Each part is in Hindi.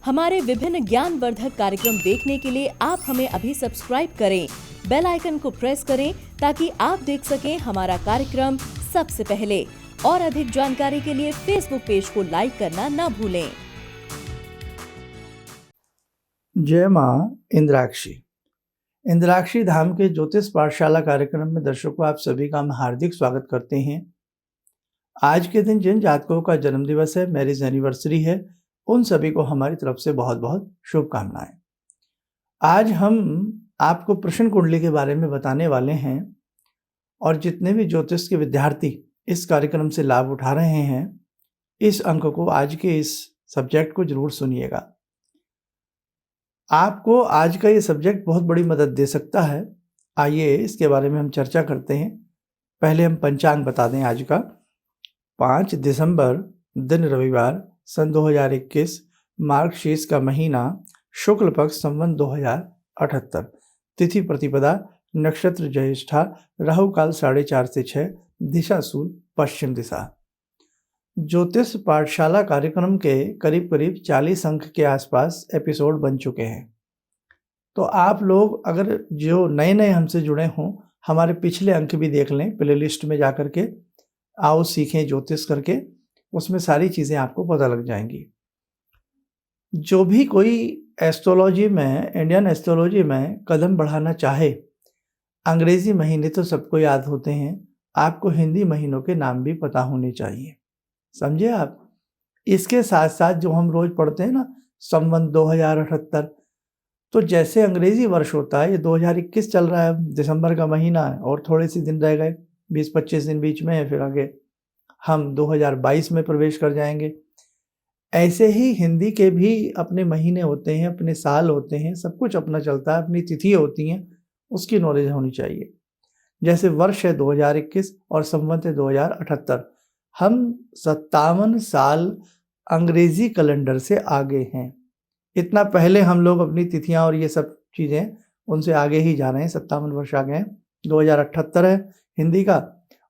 हमारे विभिन्न ज्ञानवर्धक कार्यक्रम देखने के लिए आप हमें अभी सब्सक्राइब करें, बेल आइकन को प्रेस करें ताकि आप देख सकें हमारा कार्यक्रम सबसे पहले। और अधिक जानकारी के लिए फेसबुक पेज को लाइक करना ना भूलें। जय माँ इंद्राक्षी। इंद्राक्षी धाम के ज्योतिष पाठशाला कार्यक्रम में दर्शकों आप सभी का हम हार्दिक स्वागत करते हैं। आज के दिन जिन जातकों का जन्म दिवस है, मैरिज एनिवर्सरी है, उन सभी को हमारी तरफ से बहुत बहुत शुभकामनाएं। आज हम आपको प्रश्न कुंडली के बारे में बताने वाले हैं और जितने भी ज्योतिष के विद्यार्थी इस कार्यक्रम से लाभ उठा रहे हैं, इस अंक को, आज के इस सब्जेक्ट को जरूर सुनिएगा। आपको आज का ये सब्जेक्ट बहुत बड़ी मदद दे सकता है। आइए इसके बारे में हम चर्चा करते हैं। पहले हम पंचांग बता दें आज का। 5 दिसंबर दिन रविवार, सन 2021, मार्गशीर्ष का महीना, शुक्ल पक्ष, संवत 2078, तिथि प्रतिपदा, नक्षत्र ज्येष्ठा, राहु काल 4:30 से 6, दिशा सूर्य पश्चिम दिशा। ज्योतिष पाठशाला कार्यक्रम के करीब करीब 40 अंक के आसपास एपिसोड बन चुके हैं। तो आप लोग अगर जो नए नए हमसे जुड़े हों, हमारे पिछले अंक भी देख लें प्लेलिस्ट में जाकर के। आओ सीखें ज्योतिष करके, उसमें सारी चीज़ें आपको पता लग जाएंगी। जो भी कोई एस्ट्रोलॉजी में, इंडियन एस्ट्रोलॉजी में कदम बढ़ाना चाहे, अंग्रेजी महीने तो सबको याद होते हैं, आपको हिंदी महीनों के नाम भी पता होने चाहिए। समझे आप? इसके साथ साथ जो हम रोज पढ़ते हैं ना, संवत 2078, तो जैसे अंग्रेजी वर्ष होता है, ये 2021 चल रहा है, दिसंबर का महीना है और थोड़े से दिन रह गए, 20-25 दिन बीच में है, फिर आगे हम 2022 में प्रवेश कर जाएंगे। ऐसे ही हिंदी के भी अपने महीने होते हैं, अपने साल होते हैं, सब कुछ अपना चलता है, अपनी तिथि होती हैं, उसकी नॉलेज होनी चाहिए। जैसे वर्ष है 2021 और संवत है 2078, हम 57 साल अंग्रेजी कैलेंडर से आगे हैं। इतना पहले हम लोग अपनी तिथियां और ये सब चीज़ें उनसे आगे ही जा रहे हैं, 57 वर्ष आगे हैं। 2078 है हिंदी का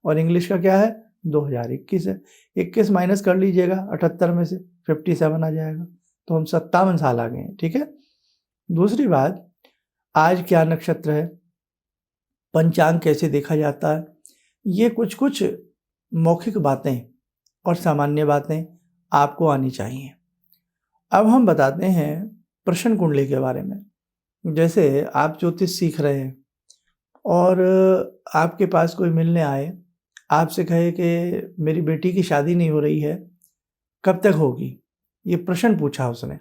और इंग्लिश का क्या है, 2021 है। 21 माइनस कर लीजिएगा 78 में से, 57 आ जाएगा, तो हम 57 साल आगे हैं। ठीक है। दूसरी बात, आज क्या नक्षत्र है, पंचांग कैसे देखा जाता है, ये कुछ कुछ मौखिक बातें और सामान्य बातें आपको आनी चाहिए। अब हम बताते हैं प्रश्न कुंडली के बारे में। जैसे आप ज्योतिष सीख रहे हैं और आपके पास कोई मिलने आए, आपसे कहे कि मेरी बेटी की शादी नहीं हो रही है, कब तक होगी, ये प्रश्न पूछा उसने।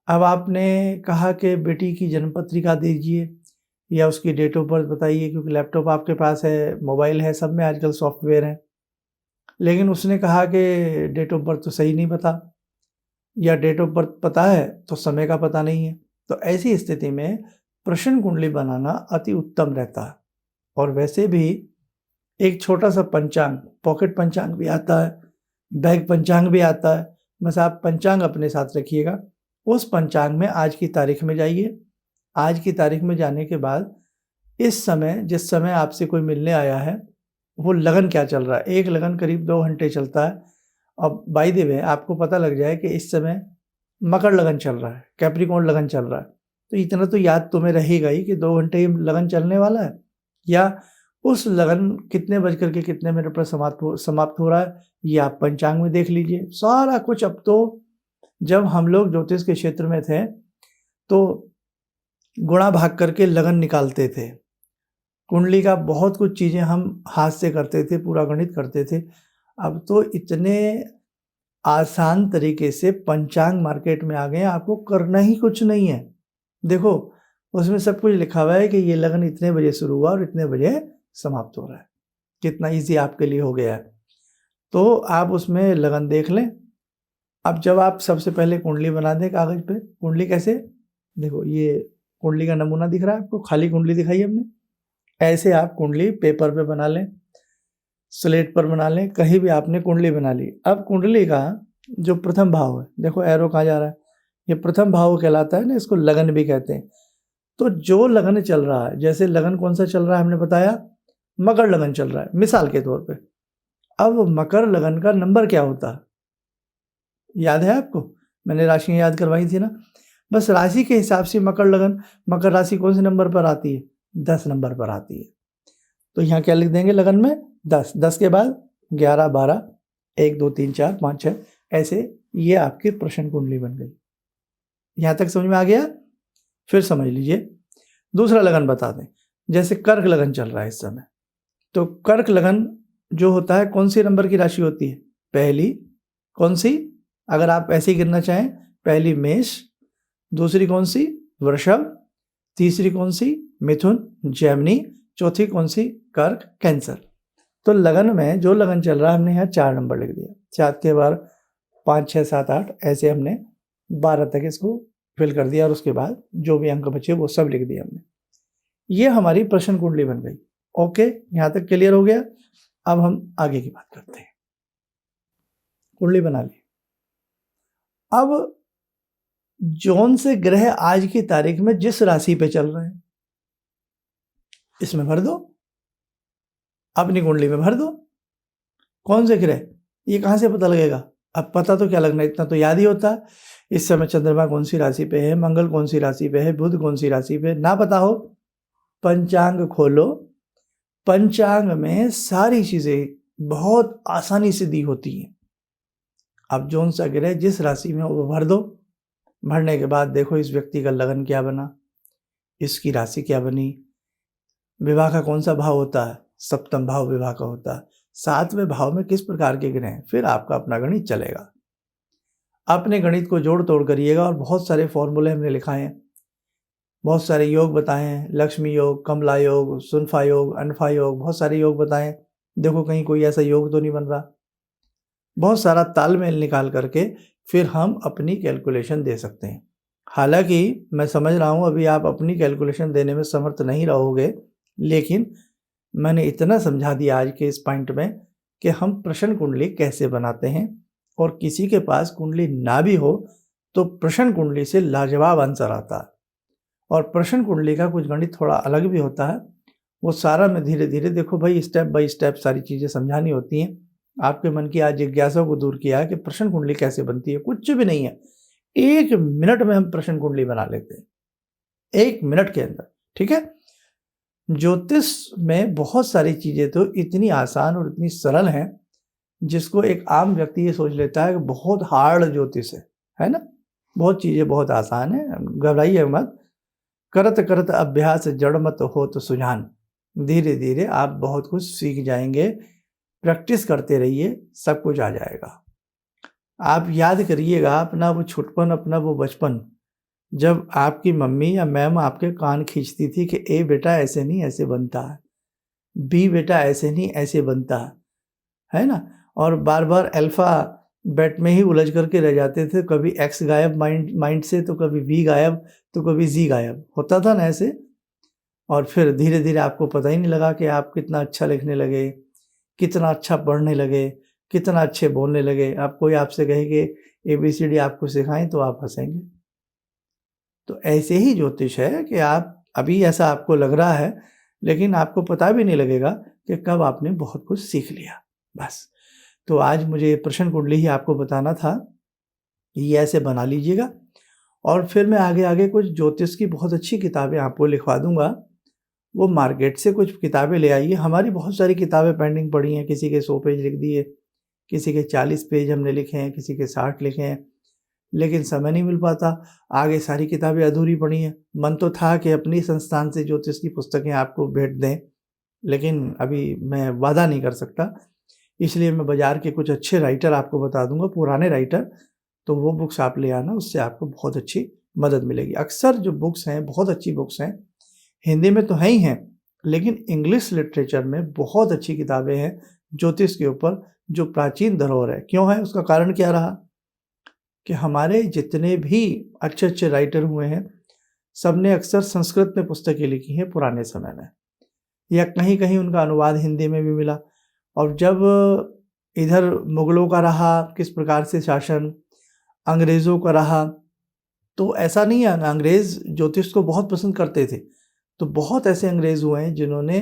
अब आपने कहा कि बेटी की जन्म पत्रिका दीजिए या उसकी डेट ऑफ बर्थ बताइए, क्योंकि लैपटॉप आपके पास है, मोबाइल है, सब में आजकल सॉफ्टवेयर है। लेकिन उसने कहा कि डेट ऑफ बर्थ तो सही नहीं पता, या डेट ऑफ बर्थ पता है तो समय का पता नहीं है। तो ऐसी स्थिति में प्रश्न कुंडली बनाना अति उत्तम रहता है। और वैसे भी एक छोटा सा पंचांग, पॉकेट पंचांग भी आता है, बैग पंचांग भी आता है, बस आप पंचांग अपने साथ रखिएगा। उस पंचांग में आज की तारीख में जाइए। आज की तारीख में जाने के बाद इस समय, जिस समय आपसे कोई मिलने आया है, वो लगन क्या चल रहा है। एक लगन करीब 2 घंटे चलता है। अब बाय द वे आपको पता लग जाए कि इस समय मकर लगन चल रहा है, कैप्रिकॉर्न लगन चल रहा है, तो इतना तो याद तुम्हें रहेगा ही कि 2 घंटे लगन चलने वाला है, या उस लगन कितने बजकर के कितने मिनट पर समाप्त हो रहा है, ये आप पंचांग में देख लीजिए। सारा कुछ। अब तो जब हम लोग ज्योतिष के क्षेत्र में थे तो गुणा भाग करके लगन निकालते थे, कुंडली का बहुत कुछ चीज़ें हम हाथ से करते थे, पूरा गणित करते थे। अब तो इतने आसान तरीके से पंचांग मार्केट में आ गए हैं, आपको करना ही कुछ नहीं है। देखो उसमें सब कुछ लिखा हुआ है कि ये लगन इतने बजे शुरू हुआ और इतने बजे समाप्त हो रहा है। कितना इजी आपके लिए हो गया है। तो आप उसमें लगन देख लें। अब जब आप सबसे पहले कुंडली बना दें कागज पे, कुंडली कैसे, देखो ये कुंडली का नमूना दिख रहा है आपको, खाली कुंडली दिखाई हमने। ऐसे आप कुंडली पेपर पे बना लें, स्लेट पर बना लें, कहीं भी आपने कुंडली बना ली। अब कुंडली का जो प्रथम भाव है, देखो एरो कहाँ जा रहा है, ये प्रथम भाव कहलाता है ना, इसको लगन भी कहते हैं। तो जो लगन चल रहा है, जैसे लगन कौन सा चल रहा है हमने बताया, मकर लगन चल रहा है मिसाल के तौर पे। अब मकर लगन का नंबर क्या होता है, याद है आपको? मैंने राशियाँ याद करवाई थी ना। बस राशि के हिसाब से मकर लगन, मकर राशि कौन से नंबर पर आती है? 10 नंबर पर आती है। तो यहाँ क्या लिख देंगे लगन में? 10। 10 के बाद 11, 12, 1, 2, 3, 4, 5, 6, ऐसे ये आपकी प्रश्न कुंडली बन गई। यहाँ तक समझ में आ गया? फिर समझ लीजिए दूसरा लगन बता दें। जैसे कर्क लगन चल रहा है इस समय, तो कर्क लगन जो होता है कौन सी नंबर की राशि होती है? पहली कौन सी? अगर आप ऐसे ही गिनना चाहें, पहली मेष, दूसरी कौन सी? वृषभ, तीसरी कौन सी? मिथुन, जेमिनी, चौथी कौन सी? कर्क, कैंसर। तो लगन में जो लगन चल रहा है हमने यहाँ 4 नंबर लिख दिया। 4 के बाद 5, 6, 7, 8 ऐसे हमने 12 तक इसको फिल कर दिया और उसके बाद जो भी अंक बचे वो सब लिख दिया हमने। ये हमारी प्रश्न कुंडली बन गई। ओके, यहाँ तक क्लियर हो गया। अब हम आगे की बात करते हैं। कुंडली बना ली। अब जौन से ग्रह आज की तारीख में जिस राशि पे चल रहे हैं इसमें भर दो, अपनी कुंडली में भर दो। कौन से ग्रह, ये कहां से पता लगेगा? अब पता तो क्या लगना, इतना तो याद ही होता है। इस समय चंद्रमा कौन सी राशि पे है, मंगल कौन सी राशि पे है, बुध कौन सी राशि पे, ना पता हो पंचांग खोलो। पंचांग में सारी चीजें बहुत आसानी से दी होती हैं। अब जौन सा ग्रह जिस राशि में वो भर दो। भरने के बाद देखो इस व्यक्ति का लगन क्या बना, इसकी राशि क्या बनी, विवाह का कौन सा भाव होता है? सप्तम भाव विवाह का होता है। 7वें भाव में किस प्रकार के ग्रह हैं, फिर आपका अपना गणित चलेगा। अपने गणित को जोड़ तोड़ करिएगा। और बहुत सारे फॉर्मूले हमने लिखाए हैं, बहुत सारे योग बताए हैं, लक्ष्मी योग, कमला योग, सुनफा योग, अनफा योग, बहुत सारे योग बताए हैं। देखो कहीं कोई ऐसा योग तो नहीं बन रहा। बहुत सारा तालमेल निकाल करके फिर हम अपनी कैलकुलेशन दे सकते हैं। हालांकि मैं समझ रहा हूँ अभी आप अपनी कैलकुलेशन देने में समर्थ नहीं रहोगे, लेकिन मैंने इतना समझा दिया आज के इस पॉइंट में कि हम प्रश्न कुंडली कैसे बनाते हैं। और किसी के पास कुंडली ना भी हो तो प्रश्न कुंडली से लाजवाब आंसर आता है। और प्रश्न कुंडली का कुछ गणित थोड़ा अलग भी होता है, वो सारा मैं धीरे धीरे, देखो भाई, स्टेप बाय स्टेप सारी चीज़ें समझानी होती हैं। आपके मन की आज जिज्ञासा को दूर किया है कि प्रश्न कुंडली कैसे बनती है। कुछ भी नहीं है, 1 मिनट में हम प्रश्न कुंडली बना लेते हैं, 1 मिनट के अंदर। ठीक है, ज्योतिष में बहुत सारी चीज़ें तो इतनी आसान और इतनी सरल हैं जिसको एक आम व्यक्ति ये सोच लेता है कि बहुत हार्ड ज्योतिष है ना। बहुत चीज़ें बहुत आसान है, घबराइए मत। करत करत अभ्यास जड़ मत हो तो सुजान। धीरे धीरे आप बहुत कुछ सीख जाएंगे। प्रैक्टिस करते रहिए, सब कुछ आ जाएगा। आप याद करिएगा अपना वो छुटपन, अपना वो बचपन, जब आपकी मम्मी या मैम आपके कान खींचती थी कि ए बेटा ऐसे नहीं ऐसे बनता है, बी बेटा ऐसे नहीं ऐसे बनता है ना। और बार बार अल्फा बेट में ही उलझ करके रह जाते थे। कभी एक्स गायब माइंड से, तो कभी वी गायब, तो कभी जी गायब, होता था ना ऐसे। और फिर धीरे धीरे आपको पता ही नहीं लगा कि आप कितना अच्छा लिखने लगे, कितना अच्छा पढ़ने लगे, कितना अच्छे बोलने लगे। आप कोई आपसे कहे कि ABCD आपको सिखाएं तो आप हंसेंगे। तो ऐसे ही ज्योतिष है कि आप अभी ऐसा आपको लग रहा है, लेकिन आपको पता भी नहीं लगेगा कि कब आपने बहुत कुछ सीख लिया। बस, तो आज मुझे प्रश्न कुंडली ही आपको बताना था, ये ऐसे बना लीजिएगा। और फिर मैं आगे आगे कुछ ज्योतिष की बहुत अच्छी किताबें आपको लिखवा दूंगा। वो मार्केट से कुछ किताबें ले आइए। हमारी बहुत सारी किताबें पेंडिंग पड़ी हैं। किसी के 100 पेज लिख दिए, किसी के 40 पेज हमने लिखे हैं, किसी के 60 लिखे हैं, लेकिन समय नहीं मिल पाता। आगे सारी किताबें अधूरी पड़ी हैं। मन तो था कि अपनी संस्थान से ज्योतिष की पुस्तकें आपको भेंट दें, लेकिन अभी मैं वादा नहीं कर सकता। इसलिए मैं बाज़ार के कुछ अच्छे राइटर आपको बता दूंगा, पुराने राइटर, तो वो बुक्स आप ले आना, उससे आपको बहुत अच्छी मदद मिलेगी। अक्सर जो बुक्स हैं, बहुत अच्छी बुक्स हैं, हिंदी में तो है ही हैं, लेकिन इंग्लिश लिटरेचर में बहुत अच्छी किताबें हैं ज्योतिष के ऊपर, जो प्राचीन धरोहर है। क्यों है, उसका कारण क्या रहा कि हमारे जितने भी अच्छे अच्छे राइटर हुए हैं, सबने अक्सर संस्कृत में पुस्तकें लिखी हैं पुराने समय में, या कहीं कहीं उनका अनुवाद हिंदी में भी मिला। और जब इधर मुगलों का रहा किस प्रकार से शासन, अंग्रेज़ों का रहा, तो ऐसा नहीं है, अंग्रेज़ ज्योतिष को बहुत पसंद करते थे। तो बहुत ऐसे अंग्रेज़ हुए हैं जिन्होंने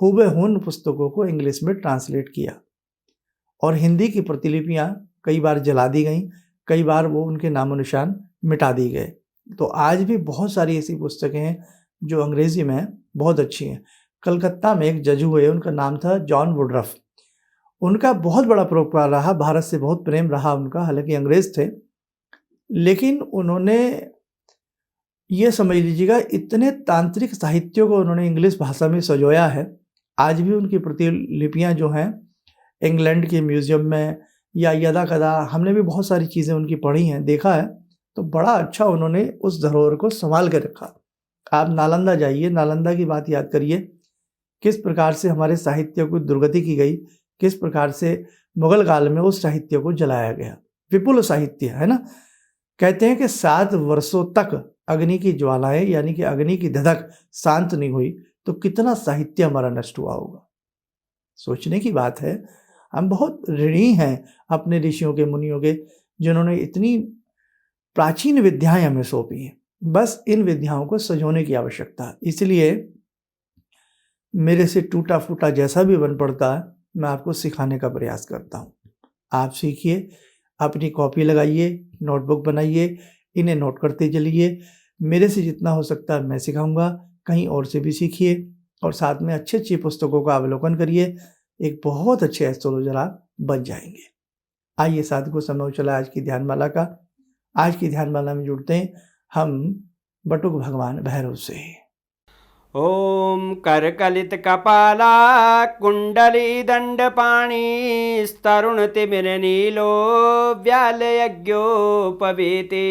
हुबेहूब पुस्तकों को इंग्लिश में ट्रांसलेट किया, और हिंदी की प्रतिलिपियाँ कई बार जला दी गई, कई बार वो उनके नामो निशान मिटा दिए गए। तो आज भी बहुत सारी ऐसी पुस्तकें हैं जो अंग्रेज़ी में हैं, बहुत अच्छी हैं। कलकत्ता में एक जज हुए, उनका नाम था जॉन वुडरफ। उनका बहुत बड़ा परोपकार रहा, भारत से बहुत प्रेम रहा उनका, हालांकि अंग्रेज़ थे, लेकिन उन्होंने ये समझ लीजिएगा इतने तांत्रिक साहित्यों को उन्होंने इंग्लिश भाषा में सजोया है। आज भी उनकी प्रतिलिपियाँ जो हैं इंग्लैंड के म्यूज़ियम में या यदा कदा हमने भी बहुत सारी चीज़ें उनकी पढ़ी हैं, देखा है, तो बड़ा अच्छा उन्होंने उस धरोहर को संभाल कर रखा। आप नालंदा जाइए, नालंदा की बात याद करिए, किस प्रकार से हमारे साहित्य को दुर्गति की गई, किस प्रकार से मुगल काल में उस साहित्य को जलाया गया। विपुल साहित्य है ना। कहते हैं कि 7 वर्षों तक अग्नि की ज्वालाएं यानी कि अग्नि की धधक शांत नहीं हुई, तो कितना साहित्य हमारा नष्ट हुआ होगा। सोचने की बात है। हम बहुत ऋणी हैं अपने ऋषियों के, मुनियों के, जिन्होंने इतनी प्राचीन विद्याएं हमें सौंपी हैं। बस इन विद्याओं को सजोने की आवश्यकता है। इसलिए मेरे से टूटा फूटा जैसा भी बन पड़ता है, मैं आपको सिखाने का प्रयास करता हूँ। आप सीखिए, अपनी कॉपी लगाइए, नोटबुक बनाइए, इन्हें नोट करते चलिए। मेरे से जितना हो सकता है मैं सिखाऊंगा, कहीं और से भी सीखिए और साथ में अच्छी अच्छी पुस्तकों का अवलोकन करिए। एक बहुत अच्छे एस्ट्रोलॉजर आप बन जाएंगे। आइए साथियों, समय चला आज की ध्यानमाला का। आज की ध्यानमाला में जुड़ते हैं हम बटुक भगवान भैरव से। ओम करकलित कपाला कुंडली दंडपाणी स्तरुण तिमिर नीलो व्याल यज्ञोपवीते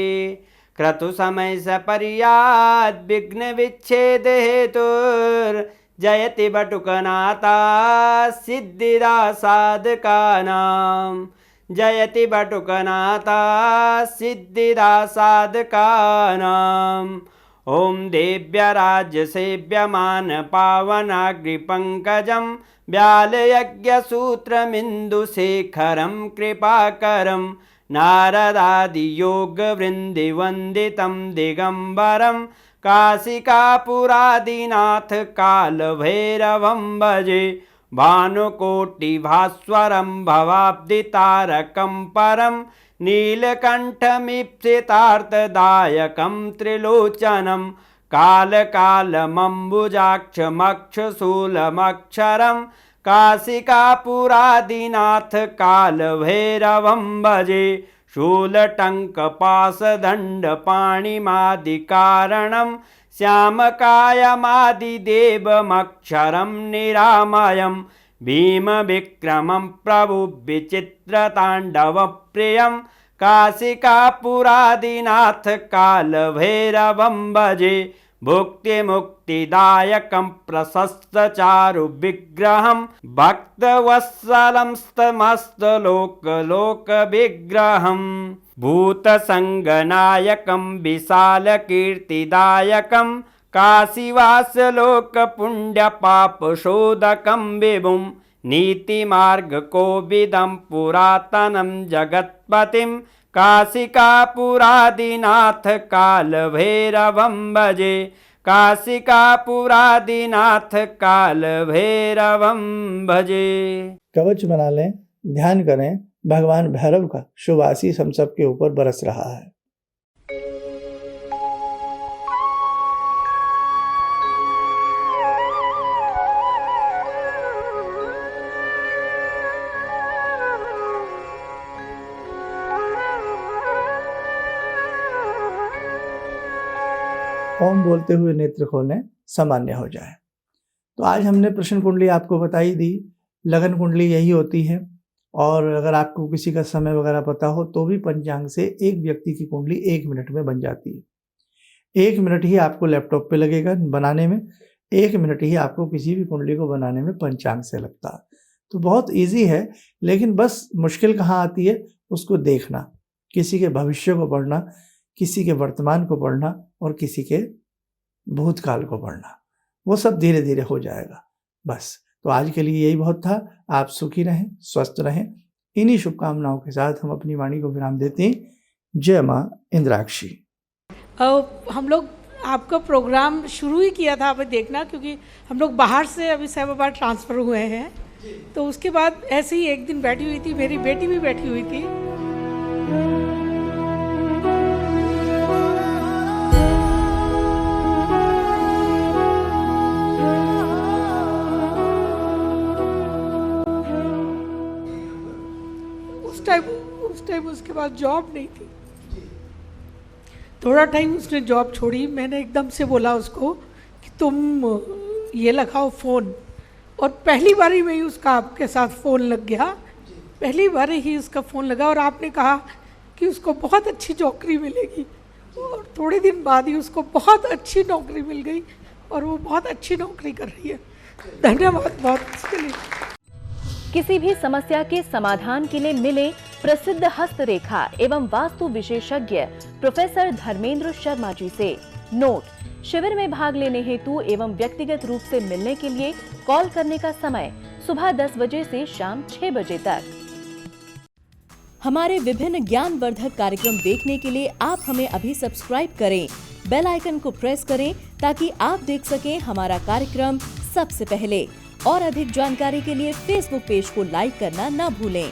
क्रतु समय सपर्याद विघ्न विच्छेद हेतुर जयति बटुकनाथा सिद्धिदा साधकानां जयति बटुकनाथा सिद्धिदा साधकानां। ओम देव्यराज्य सेव्यमान पावनाग्रिपङ्कजं व्यालयज्ञसूत्रमिन्दुशेखरं कृपाकरं नारदादियोगवृन्दिवन्दितं दिगम्बरं काशिकापुरादिनाथ कालभैरवं भजे भानुकोटिभास्वरं भवाब्दितारकं परं नीलकण्ठमीप्सितार्थदायकं त्रिलोचनं कालकालमम्बुजाक्षमक्षशूलमक्षरं काशिकापुरादिनाथ कालभैरवं भजे शूलटङ्कपाशदण्डपाणिमादिकारणं श्यामकायमादिदेवमक्षरं निरामयं भीमविक्रमं प्रभुविचित्रताण्डवप्रियं काशिकापुरादिनाथ कालभैरवं भजे भुक्तिमुक्तिदायकं प्रशस्तचारुविग्रहं भक्तवत्सलं समस्तलोकविग्रहं भूतसङ्गनायकं विशालकीर्तिदायकं काशीवासलोकपुण्यपापशोधकं विभुं नीतिमार्गकोविदं पुरातनं जगत्पतिं काशिकापुरादिनाथ कालभैरवं भजे काशिकापुरादिनाथ कालभैरवं भजे। कवच बना लें, ध्यान करें, भगवान भैरव का शुभ आशीष हम सब के ऊपर बरस रहा है। ओम बोलते हुए नेत्र खोलें, सामान्य हो जाए। तो आज हमने प्रश्न कुंडली आपको बताई दी। लगन कुंडली यही होती है, और अगर आपको किसी का समय वगैरह पता हो तो भी पंचांग से एक व्यक्ति की कुंडली 1 मिनट में बन जाती है। 1 मिनट ही आपको लैपटॉप पे लगेगा बनाने में, 1 मिनट ही आपको किसी भी कुंडली को बनाने में पंचांग से लगता है। तो बहुत ईजी है, लेकिन बस मुश्किल कहाँ आती है उसको देखना, किसी के भविष्य को पढ़ना, किसी के वर्तमान को पढ़ना और किसी के भूतकाल को पढ़ना। वो सब धीरे धीरे हो जाएगा। बस तो आज के लिए यही बहुत था। आप सुखी रहें, स्वस्थ रहें। इन्हीं शुभकामनाओं के साथ हम अपनी वाणी को विराम देते हैं। जय माँ इंद्राक्षी। हम लोग आपका प्रोग्राम शुरू ही किया था अभी देखना, क्योंकि हम लोग बाहर से अभी सहबाबाद ट्रांसफ़र हुए हैं, तो उसके बाद ऐसे ही एक दिन बैठी हुई थी, मेरी बेटी भी बैठी हुई थी। पास जॉब नहीं थी। थोड़ा टाइम उसने जॉब छोड़ी, मैंने एकदम से बोला उसको कि तुम ये लगाओ फ़ोन, और पहली बार ही में ही उसका आपके साथ फ़ोन लग गया, पहली बार ही उसका फ़ोन लगा, और आपने कहा कि उसको बहुत अच्छी नौकरी मिलेगी, और थोड़े दिन बाद ही उसको बहुत अच्छी नौकरी मिल गई और वो बहुत अच्छी नौकरी कर रही है। धन्यवाद बहुत इसके लिए। किसी भी समस्या के समाधान के लिए मिले प्रसिद्ध हस्तरेखा एवं वास्तु विशेषज्ञ प्रोफेसर धर्मेंद्र शर्मा जी से। नोट: शिविर में भाग लेने हेतु एवं व्यक्तिगत रूप से मिलने के लिए कॉल करने का समय सुबह 10 बजे से शाम 6 बजे तक। हमारे विभिन्न ज्ञानवर्धक कार्यक्रम देखने के लिए आप हमें अभी सब्सक्राइब करें, बेल आइकन को प्रेस करें ताकि आप देख सकें हमारा कार्यक्रम सबसे पहले। और अधिक जानकारी के लिए फेसबुक पेज को लाइक करना न भूलें।